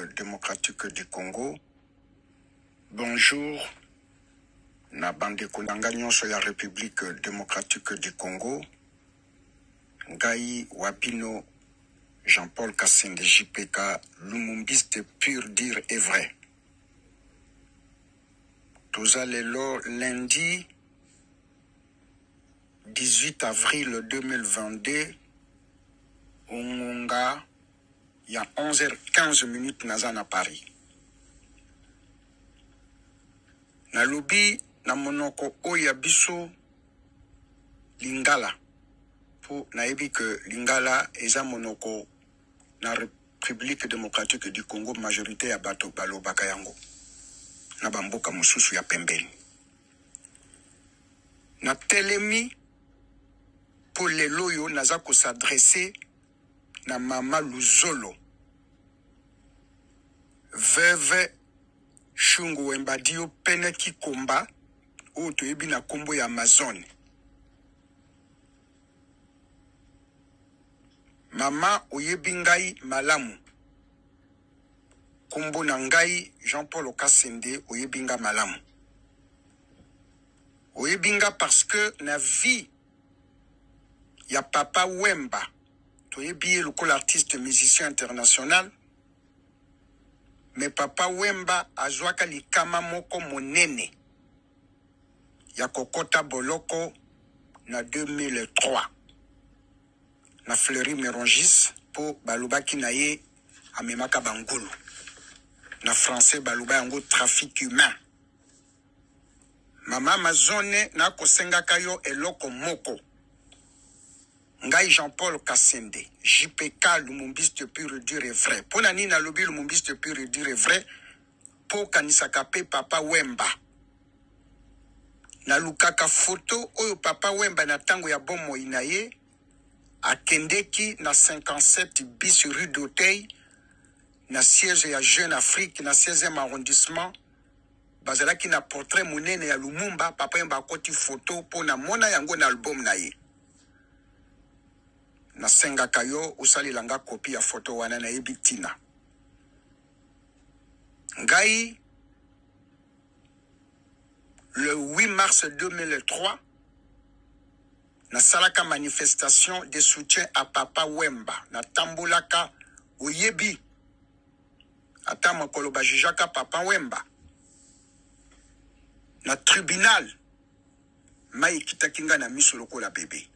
démocratique du Congo. Bonjour, na bande kunanga nyonso ya République démocratique du Congo. Ngai Wapino Jean-Paul Kassende JPK, lumumbiste pur dire et vrai. Tozalelo lundi 18 avril 2022, Ongonga, il y a 11h15 naza na Paris. Na lobi na monoko oya biso Lingala. Pour naebi que Lingala eza monoko na République démocratique du Congo majorité ya bato balobaka yango. Na bamboka mususu ya pembeni. Na telemi pour les loyo naza ko s'adresser na mama Luzolo. Veuve Shungu Wembadio Peneki Komba ou toyebi na kombo ya Amazon. Mama oyebi ngai malamu. Kombo na ngai Jean-Paul Kassende oyebi nga malamu. Oyebi nga parce que na vie ya Papa Wemba toyebi lokola artiste musicien international. Mais Papa Wemba azwaka likama moko monene ya kokota boloko na 2003 na Fleury Mérongis po balubaki na ye amemaka bangulu na français baluba yango trafic humain. Mama Amazone na kosengaka yo eloko moko. Ngai Jean-Paul Kassende, JPK lumumbiste pur dur et vrai. Pona nini nalobi lumumbiste pur dur et vrai, po kanisaka pe Papa Wemba. Na lukaka photo oyo Papa Wemba na tango ya bomo inaye, akendeki na 57 bis rue d'Auteuil, na siège ya Jeune Afrique, na 16e arrondissement, bazalaki na portrait monene ya Lumumba, Papa Wemba akoti photo po na mona yango na album na ye. Na senga kayo usali langa kopi ya photo wana na ebitina. Ngai, le 8 mars 2003, na salaka manifestation de soutien à Papa Wemba. Na tambulaka oyebi. Ata mokolo bajijaka Papa Wemba. Na tribunal, mai kitakinga na miso lokola bébé.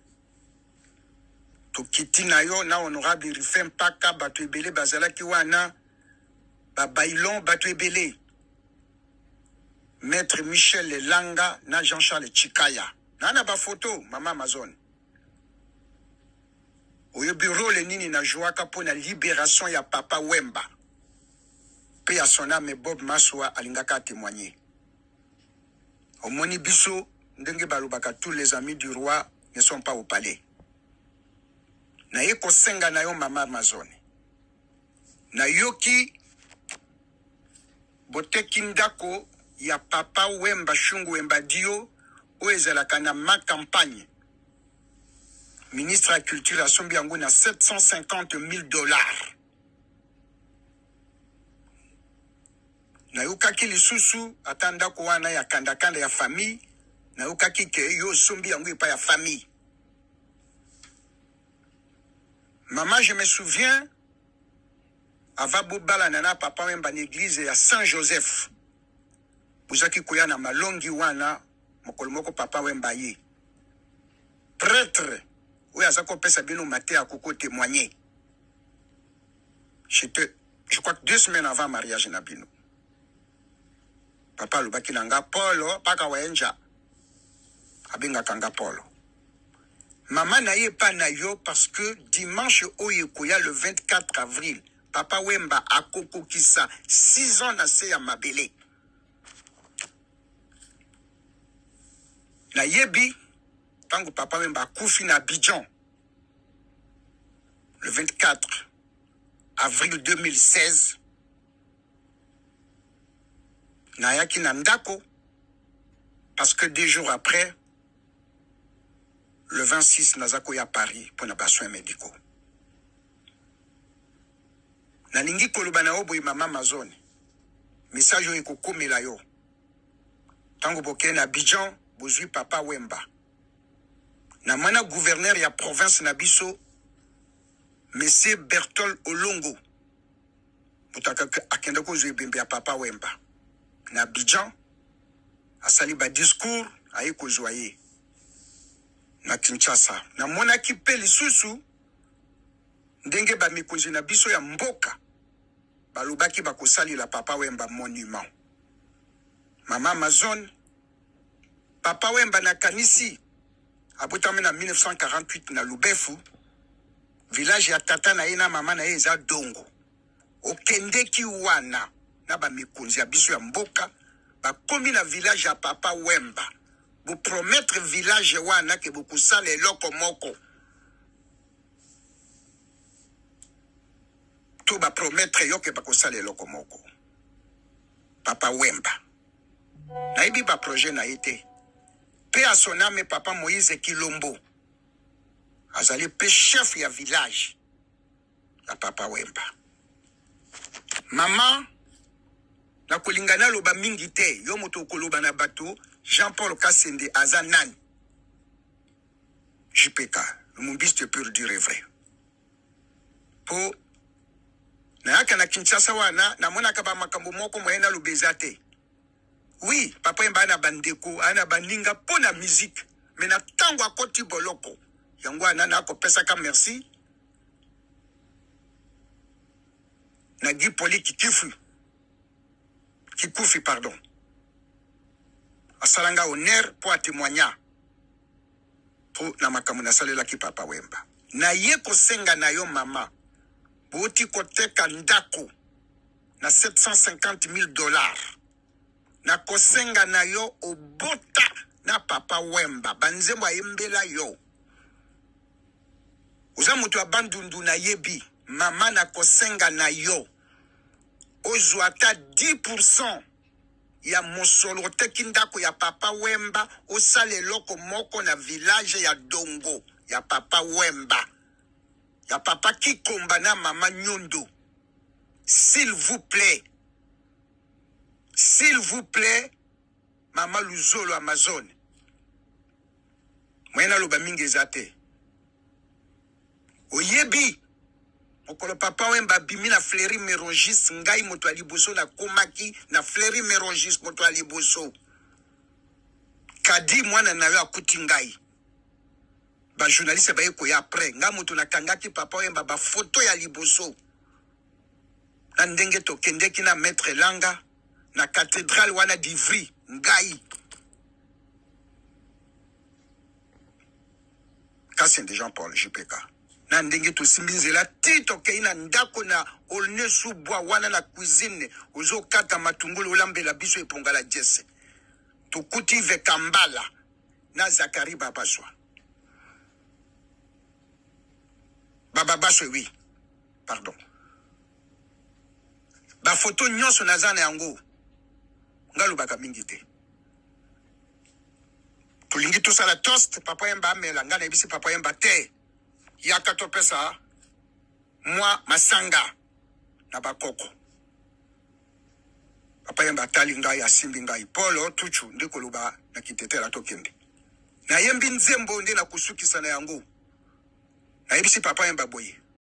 Tokiti na yo na honorable Rifem Paka bato ebele bazalaki wana babailon bato ebele. Maître Michel Langa na Jean-Charles Chikaya. Nana ba photo mama Amazon. Oyo bureau le nini na jouaka po na libération ya Papa Wemba. Pe ya son âme Bob Maswa alingaka témoigner. Omoni biso ndenge balobaka tous les amis du roi ne sont pas au palais. Na yeko senga na yo mama Amazon. Na yoki boteki ndako ya Papa Wemba Shungu Wembadio o ezalaka na ma campagne. Ministre de la Culture asombi yango na $750,000. Na yokaki lisusu ata ndako wana ya kanda ya famille. Na yokaki ke yo sombi yango epa ya famille. Maman, je me souviens, avant Bala Nana, Papa Wemba l'église à Saint-Joseph. Bouzaki Koyana Malongi Wana, Mokolmoko Papa Wemba ye. Prêtre, oui, à Zako Pesa Bino Maté à Koko témoigner. Je crois que 2 semaines avant mariage Nabino. Papa Lubaki Nanga Polo, Paka Wenja. Abinga Kanga Polo. Maman n'a pas na yo parce que dimanche Oyekoya le 24 avril, Papa Wemba a Koko Kisa 6 ans na se ya mabele. Na yebi, tango Papa Wemba koufi na Abidjan, le 24 avril 2016, na yaki na ndako, parce que 2 jours après, le 26 nazako ya Paris pour na soins médicaux. nalingi koloba na oboyi mama Amazon message oyo ekokomela yo tango bokeye na Abidjan bozwi papa Wemba na mwana gouverneur ya province na biso monsieur Bertol Olongo mutaka akenda kozwa ebembe ya papa Wemba na Abidjan asali ba discours aye kozwa ye na Kinshasa na mwana kipe lisusu ndenge ba mikonzi na biso ya mboka balobaki bakosali la papa Wemba monument mama Amazon papa Wemba na kanisi abotami na 1948 na Lubefu village ya tata na ye na mama na ye eza dongo okendeki wana na ba mikonzi ya biso ya mboka bakomi na village ya papa Wemba bo promettre village wana ke bokusala eloko moko to ba promettre yo ke bakosala eloko moko papa Wemba na ibi ba projet na ite pe a son âme papa Moïse Kilombo azali pe chef ya village ya papa Wemba mama na kolingana loba mingi te yo moto koloba na bato Jean-Paul Kassende aza nani JPK le mombiste pur dire vrai po na yaka na Kinshasa wana na mona ka ba makambo moko moyena lobeza te oui papa Wemba ana bandeko ana baninga pona musique mais na tango akoti boloko yango ana na kopesa ka merci na Guy Poli Kikufi pardon asalanga honneur pour témoigner pour na makambo na salela ki papa Wemba na ye kosenga na yo mama boti koteka ndako na $750,000 na kosenga na yo obota na papa Wemba banzembo ayembela yo uza mutu abandundu na yebi mama na kosenga na yo ozwata 10% ya mosolo teki ndako ya papa Wemba osale loko moko na village ya dongo ya papa Wemba ya papa Kikomba na mama Nyondo s'il vous plaît mama Luzolo Amazon mwena loba mingi ezate oyebi mokolo papa Wemba bimi na Fleury Merongis ngai moto aliboso na komaki na Fleury Merongis moto aliboso kadi mwana na yo akuti ngai ba journaliste ba yeko ya après nga moto na kangaki papa Wemba ba photo ya liboso na ndenge to kendeki na maître Langa na cathédrale wana d'Ivry ngai Kassende Jean-Paul JPK na ndenge to simbinzela tito keina ndako na olne subwa wana na cuisine ozo kata matungulu olambela biso eponga la jesse to kuti vekambala na Zakari Babaswa oui pardon ba photo nyonso nazana yango ngalo baka mingi te tulingi to sala toast papa Wemba amela ngana ebisi papa Wemba te yaka to pesa moi masanga na bakoko papa Wemba tali ngai asimbi ngai polo tuchu ndiko luba na kitetela to kende na yembi nzembo nde na kusukisa na yango na ebisi papa Wemba boye